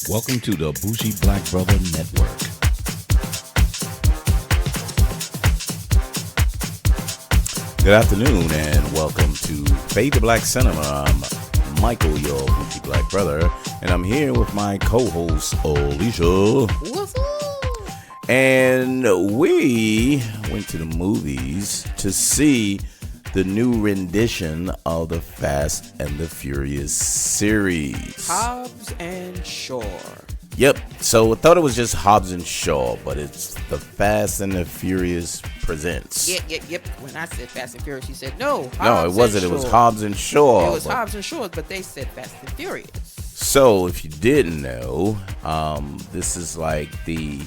Welcome to the Bougie Black Brother Network. Good afternoon and welcome to Fade to Black Cinema. I'm Michael, your Bougie Black Brother, and I'm here with my co-host Alicia. What's up? And we went to the movies to see the new rendition of the Fast and the Furious series. Hobbs and Shaw. Yep. So I thought it was just Hobbs and Shaw, but it's the Fast and the Furious presents. Yep. When I said Fast and Furious, you said no. No, it wasn't. It was Hobbs and Shaw. It was Hobbs and Shaw, but they said Fast and Furious. So if you didn't know, this is like the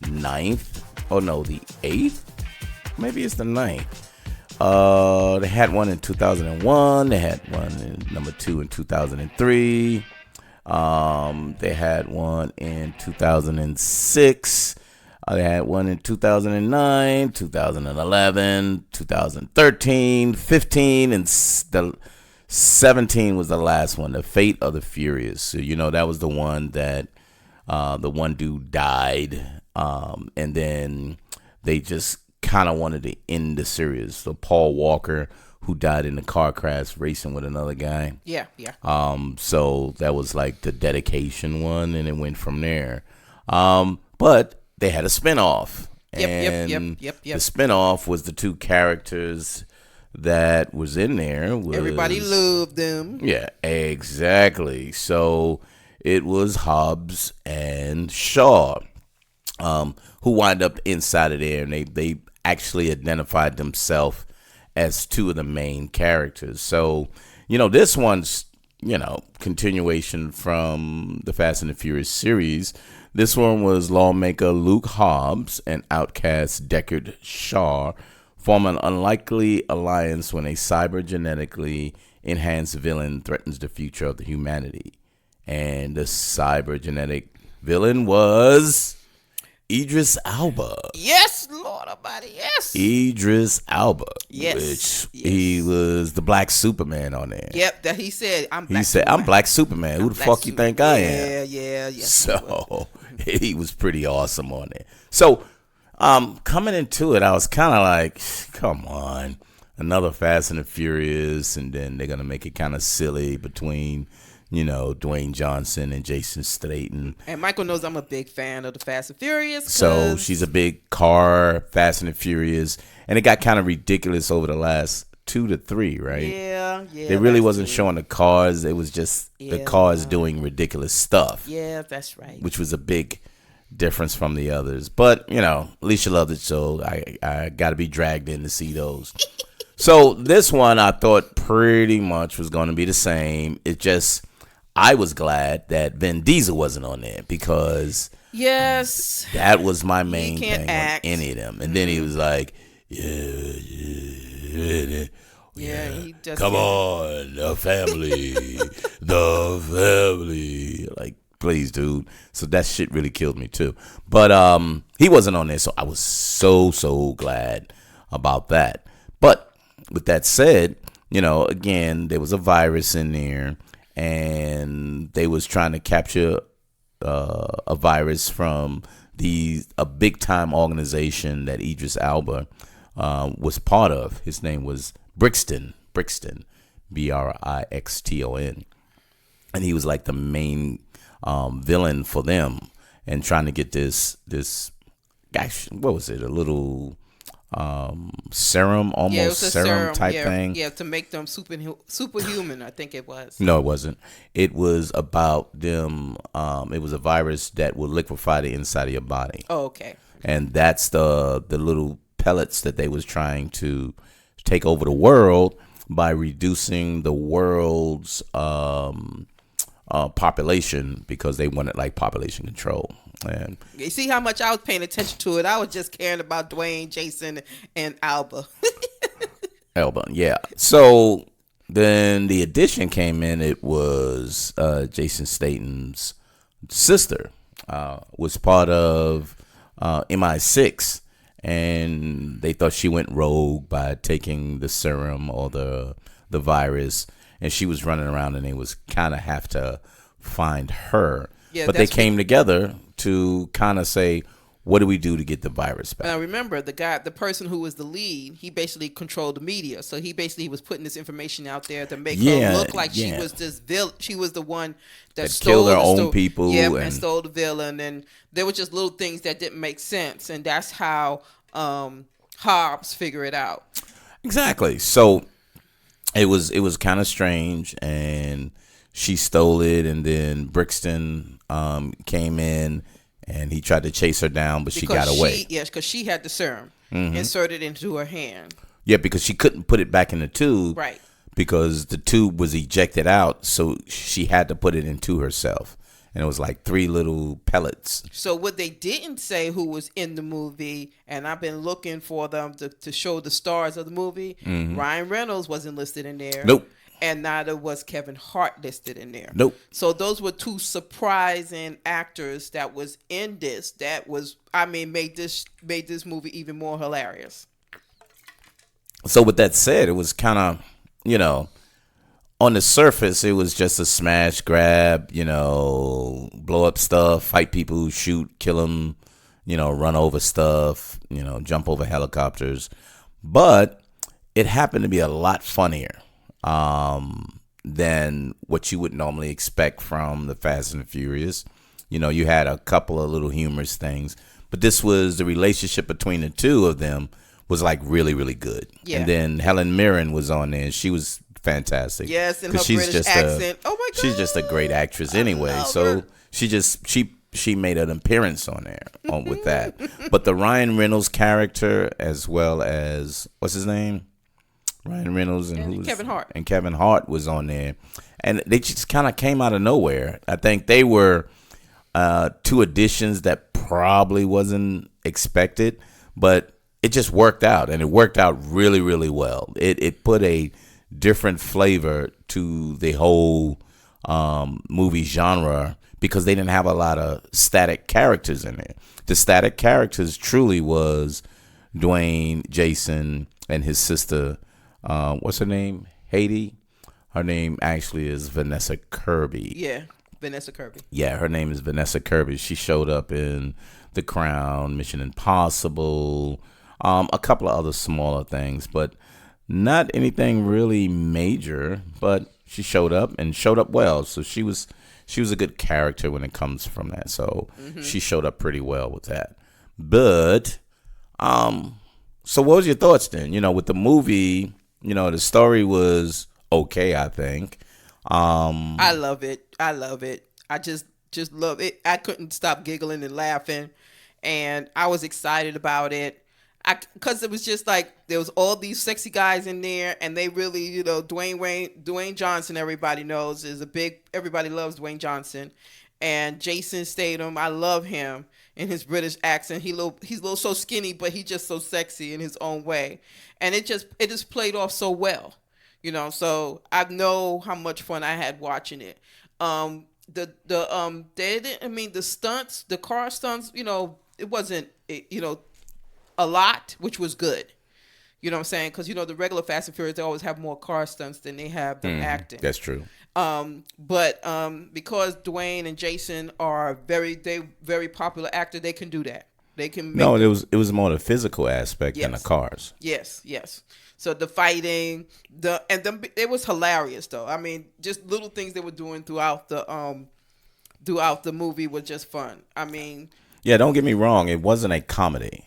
9th. Oh no, the 8th. Maybe it's the 9th. They had one in 2001. They had one in number 2 in 2003. They had one in 2006. They had one in 2009, 2011, 2013, 15, and the 17 was the last one, The Fate of the Furious. So, you know, that was the one that the one dude died, and then they just kind of wanted to end the series. So Paul Walker, who died in the car crash racing with another guy. Yeah. So that was like the dedication one, and it went from there. But they had a spinoff. Yep. The spinoff was the two characters that was in there. Everybody loved them. Yeah, exactly. So it was Hobbs and Shaw, who wind up inside of there, and they actually identified themselves as two of the main characters. So, you know, this one's, you know, continuation from the Fast and the Furious series. This one was lawmaker Luke Hobbs and outcast Deckard Shaw form an unlikely alliance when a cybergenetically enhanced villain threatens the future of the humanity. And the cybergenetic villain was Idris Elba. Yes, Lord Almighty, yes. Idris Elba. Yes. He was the Black Superman on there. Yep, that he said, I'm Black Superman. I'm Black Superman. Who the fuck you think I am? Yeah. So, he was pretty awesome on there. So, coming into it, I was kind of like, come on. Another Fast and the Furious, and then they're going to make it kind of silly between, you know, Dwayne Johnson and Jason Statham. And Michael knows I'm a big fan of the Fast and Furious. So she's a big car, Fast and the Furious. And it got kind of ridiculous over the last 2 to 3, right? Yeah. They really wasn't showing the cars. It was just the cars doing ridiculous stuff. Yeah, that's right. Which was a big difference from the others. But, you know, Alicia loved it, so I got to be dragged in to see those. So this one I thought pretty much was going to be the same. It just, I was glad that Vin Diesel wasn't on there because yes, that was my main thing act. On any of them. And then he was like, yeah, he just come on, the family. Like, please, dude. So that shit really killed me too. But he wasn't on there, so I was so glad about that. But with that said, you know, again, there was a virus in there, and they was trying to capture a virus from a big time organization that Idris Elba was part of. His name was Brixton, Brixton, and he was like the main villain for them, and trying to get this gosh, what was it? A little serum, almost serum type thing. Yeah, to make them superhuman, I think it was. No, it wasn't. It was about them. It was a virus that would liquefy the inside of your body. Oh, okay. And that's the little pellets that they was trying to take over the world by reducing the world's population, because they wanted like population control. And you see how much I was paying attention to it. I was just caring about Dwayne, Jason, and Alba. Yeah. So then the addition came in. It was Jason Statham's sister was part of MI6, and they thought she went rogue by taking the serum or the virus, and she was running around, and they was kind of have to find her. Yeah, but they came together to kind of say, what do we do to get the virus back? Now remember, the person who was the lead, he basically controlled the media. So he was putting this information out there to make her look like she was this villain. She was the one that stole killed her own people. Yeah, and stole the villain. And there were just little things that didn't make sense, and that's how Hobbs figured it out. Exactly. So it was kind of strange, and she stole it, and then Brixton came in. And he tried to chase her down, but she got away. Yes, because she had the serum inserted into her hand. Yeah, because she couldn't put it back in the tube. Right. Because the tube was ejected out, so she had to put it into herself. And it was like 3 little pellets. So what they didn't say who was in the movie, and I've been looking for them to show the stars of the movie, Ryan Reynolds wasn't listed in there. Nope. And neither was Kevin Hart listed in there. Nope. So those were 2 surprising actors that was in this. That was, made this movie even more hilarious. So with that said, it was kind of, on the surface, it was just a smash grab, blow up stuff, fight people, shoot, kill them, run over stuff, jump over helicopters. But it happened to be a lot funnier than what you would normally expect from the Fast and the Furious. You had a couple of little humorous things, but this was the relationship between the 2 of them was like really, really good. Yeah. And then Helen Mirren was on there, and she was fantastic. Yes, and her British accent. Oh my God, she's just a great actress anyway. So she made an appearance on there with that. But the Ryan Reynolds character, as well as what's his name? Ryan Reynolds and Kevin Hart. And Kevin Hart was on there. And they just kind of came out of nowhere. I think they were 2 additions that probably wasn't expected, but it just worked out, and it worked out really, really well. It put a different flavor to the whole movie genre because they didn't have a lot of static characters in there. The static characters truly was Dwayne, Jason, and his sister. What's her name? Haiti. Her name actually is Vanessa Kirby. Yeah, Vanessa Kirby. Yeah, her name is Vanessa Kirby. She showed up in The Crown, Mission Impossible, a couple of other smaller things, but not anything really major. But she showed up and showed up well. So she was a good character when it comes from that. So she showed up pretty well with that. But so what was your thoughts then? With the movie. The story was okay, I think. I love it. I just love it. I couldn't stop giggling and laughing, and I was excited about it. Because it was just like there was all these sexy guys in there, and they really, Dwayne Johnson, everybody knows everybody loves Dwayne Johnson, and Jason Statham, I love him in his British accent. He's a little so skinny, but he's just so sexy in his own way, and it just played off so well, So I know how much fun I had watching it. The stunts, the car stunts, it wasn't a lot, which was good. You know what I'm saying? Because, the regular Fast and Furious, they always have more car stunts than they have them acting. That's true. But because Dwayne and Jason are very popular actor, they can do that. They can make it was more the physical aspect than the cars. Yes. So the fighting, it was hilarious though. Just little things they were doing throughout the movie was just fun. Yeah, don't get me wrong, it wasn't a comedy,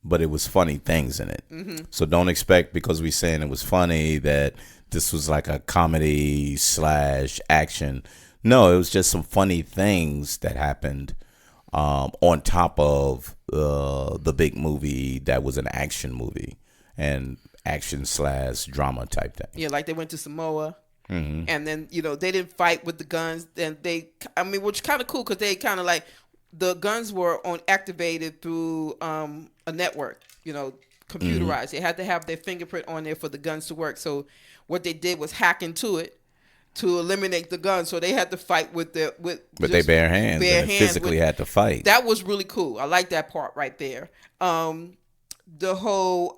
but it was funny things in it. Mm-hmm. So don't expect, because we saying it was funny, that this was like a comedy / action. No, it was just some funny things that happened on top of the big movie that was an action movie and action / drama type thing. Yeah, like they went to Samoa. Mm-hmm. And then, they didn't fight with the guns. Then which kind of cool, because they kind of like, the guns were activated through a network, computerized. Mm-hmm. They had to have their fingerprint on there for the guns to work. So what they did was hack into it to eliminate the gun. So they had to fight with their bare hands. Physically had to fight. That was really cool. I like that part right there. The whole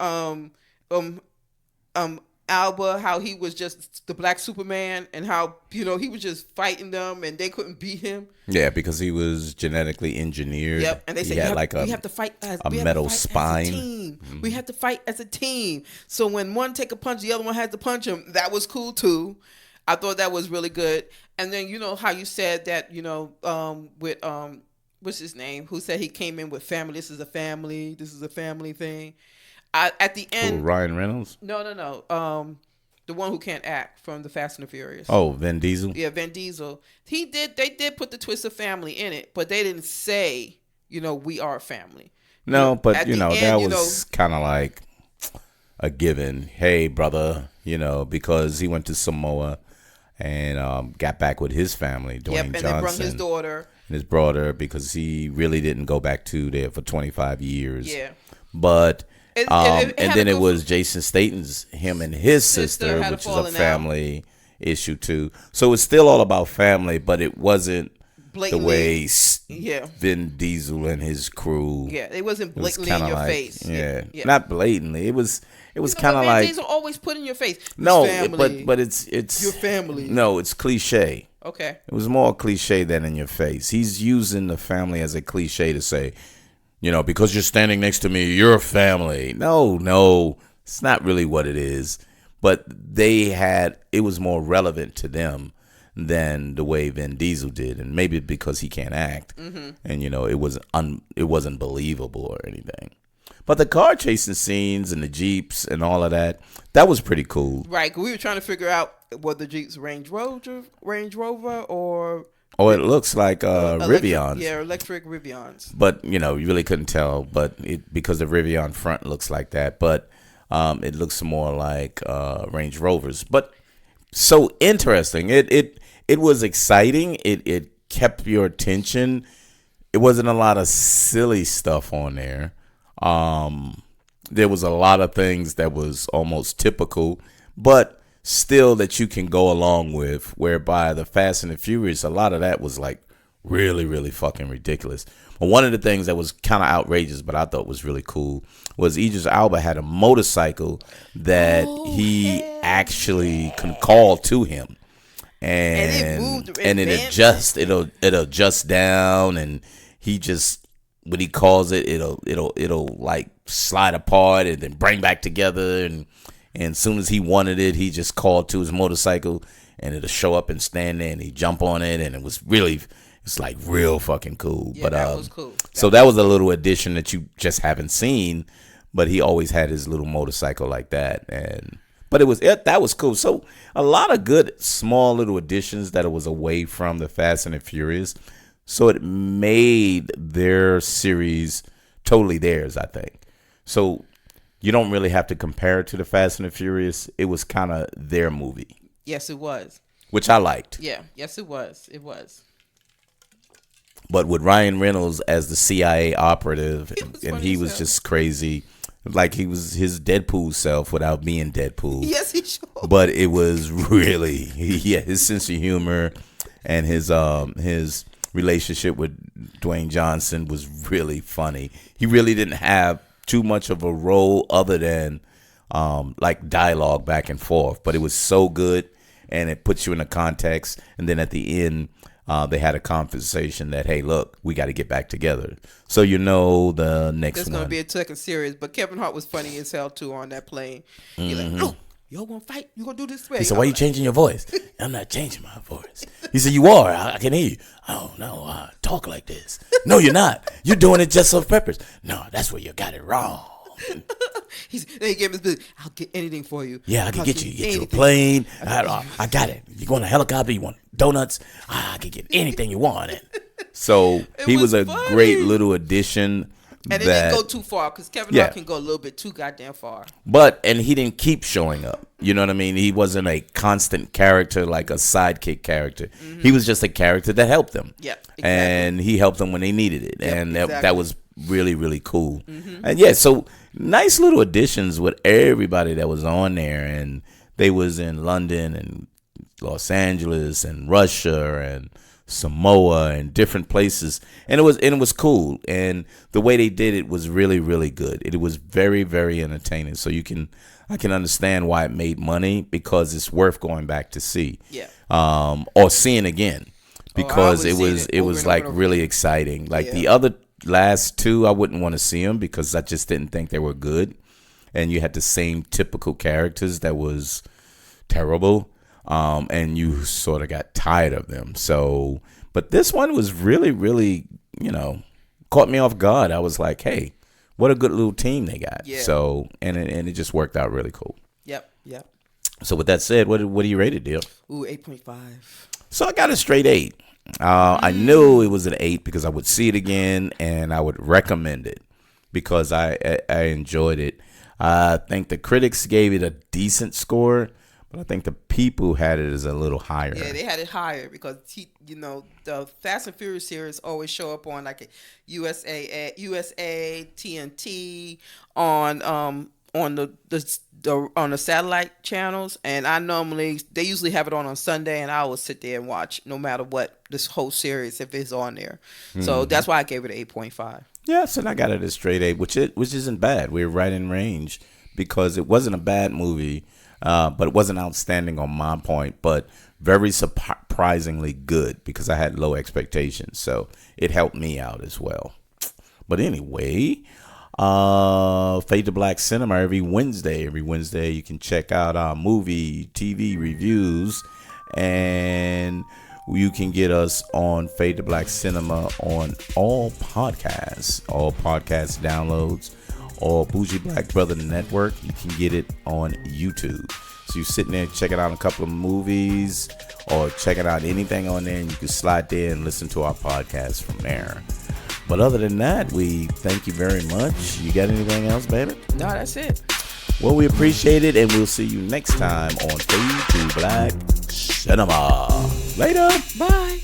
Alba, how he was just the Black Superman, and how he was just fighting them and they couldn't beat him. Yeah, because he was genetically engineered. Yep, and they said we have to fight as a metal spine. As a team. Mm-hmm. We have to fight as a team. So when one take a punch, the other one has to punch him. That was cool too. I thought that was really good. And then how you said that with what's his name? Who said he came in with family? This is a family. This is a family thing. At the end, Ryan Reynolds? No. The one who can't act from the Fast and the Furious. Oh, Vin Diesel? Yeah, Vin Diesel. They did put the twist of family in it, but they didn't say, we are a family. No, but that was kind of like a given. Hey, brother, because he went to Samoa and got back with his family, Dwayne Johnson. And they brought his daughter. And his brother, because he really didn't go back to there for 25 years. Yeah. But... and then it was Jason Statham's, him and his sister, which is a family issue too. So it's still all about family, but it wasn't blatantly, the way Vin Diesel and his crew. Yeah, it wasn't blatantly in your face. Yeah, not blatantly. It was kind of like Vin Diesel always put in your face. No, but it's your family. No, it's cliche. Okay, it was more cliche than in your face. He's using the family as a cliche to say, because you're standing next to me, you're family. No, it's not really what it is. But it was more relevant to them than the way Vin Diesel did, and maybe because he can't act, and it wasn't believable or anything. But the car chasing scenes and the Jeeps and all of that was pretty cool. Right, we were trying to figure out whether the Jeeps Range Rover or. Oh, it looks like Rivians. Yeah, electric Rivians. But, you really couldn't tell. But because the Rivian front looks like that. But it looks more like Range Rovers. But so interesting. It was exciting. It kept your attention. It wasn't a lot of silly stuff on there. There was a lot of things that was almost typical. But still that you can go along with, whereby the Fast and the Furious, a lot of that was like really, really fucking ridiculous. But one of the things that was kind of outrageous, but I thought was really cool, was Idris Elba had a motorcycle that he actually can call to him, and it'll adjust down, and he just, when he calls it, it'll like slide apart and then bring back together, and as soon as he wanted it, he just called to his motorcycle, and it'll show up and stand there, and he jump on it, and it's like real fucking cool. Yeah, but that was cool. That was a little addition that you just haven't seen, but he always had his little motorcycle like that, but that was cool. So a lot of good small little additions that it was away from the Fast and the Furious. So it made their series totally theirs, I think. So you don't really have to compare it to the Fast and the Furious. It was kind of their movie. Yes, it was. Which I liked. Yeah, yes, it was. It was. But with Ryan Reynolds as the CIA operative, he was just crazy. Like he was his Deadpool self without being Deadpool. Yes, he sure. But it was really, his sense of humor and his relationship with Dwayne Johnson was really funny. He really didn't have too much of a role other than like dialogue back and forth, but it was so good, and it puts you in a context. And then at the end, they had a conversation that, hey, look, we got to get back together. So the next There's one. going to be a second series, but Kevin Hart was funny as hell too on that plane. He's like, no, y'all want to fight? You going to do this way? He said, why are you changing your voice? I'm not changing my voice. He said, you are. I can hear you. Oh, no, talk like this. No, you're not. You're doing it just on purpose. No, that's where you got it wrong. Then he gave his business. I'll get anything for you. Yeah, I can get you a plane. I got it. You want a helicopter? You want donuts? I can get anything you want. So he was a great little addition. And it didn't go too far, because Kevin Hart can go a little bit too goddamn far. And he didn't keep showing up. You know what I mean? He wasn't a constant character, like a sidekick character. Mm-hmm. He was just a character that helped them. Yeah, exactly. And he helped them when they needed it. Yep, and exactly. that was really, really cool. Mm-hmm. And so nice little additions with everybody that was on there. And they was in London and Los Angeles and Russia and Samoa and different places, and it was cool. And the way they did it was really, really good. It was very, very entertaining. So I can understand why it made money, because it's worth going back to see, or seeing again, because it was like really exciting. Like the other last two, I wouldn't want to see them because I just didn't think they were good, and you had the same typical characters that was terrible. And you sort of got tired of them. So, but this one was really, really, caught me off guard. I was like, hey, what a good little team they got. Yeah. So, and it just worked out really cool. Yep. So with that said, what do you rate it, Deal? Ooh, 8.5. So I got a straight 8. I knew it was an 8 because I would see it again and I would recommend it because I enjoyed it. I think the critics gave it a decent score, but I think the people had it as a little higher. Yeah, they had it higher because the Fast and Furious series always show up on like USA, TNT, on the satellite channels, and they usually have it on Sunday, and I will sit there and watch no matter what, this whole series if it's on there. So that's why I gave it an 8.5. Yes, and I got it a straight 8, which isn't bad. We're right in range because it wasn't a bad movie. But it wasn't outstanding on my point, but very surprisingly good because I had low expectations. So it helped me out as well. But anyway, Fade to Black Cinema every Wednesday. Every Wednesday you can check out our movie, TV reviews, and you can get us on Fade to Black Cinema on all podcast downloads, or Bougie Black Brother Network. You can get it on YouTube. So you're sitting there checking out a couple of movies or checking out anything on there, and you can slide there and listen to our podcast from there. But other than that, we thank you very much. You got anything else, baby? No, that's it. Well, we appreciate it, and we'll see you next time on Fade to Black Cinema. Later. Bye.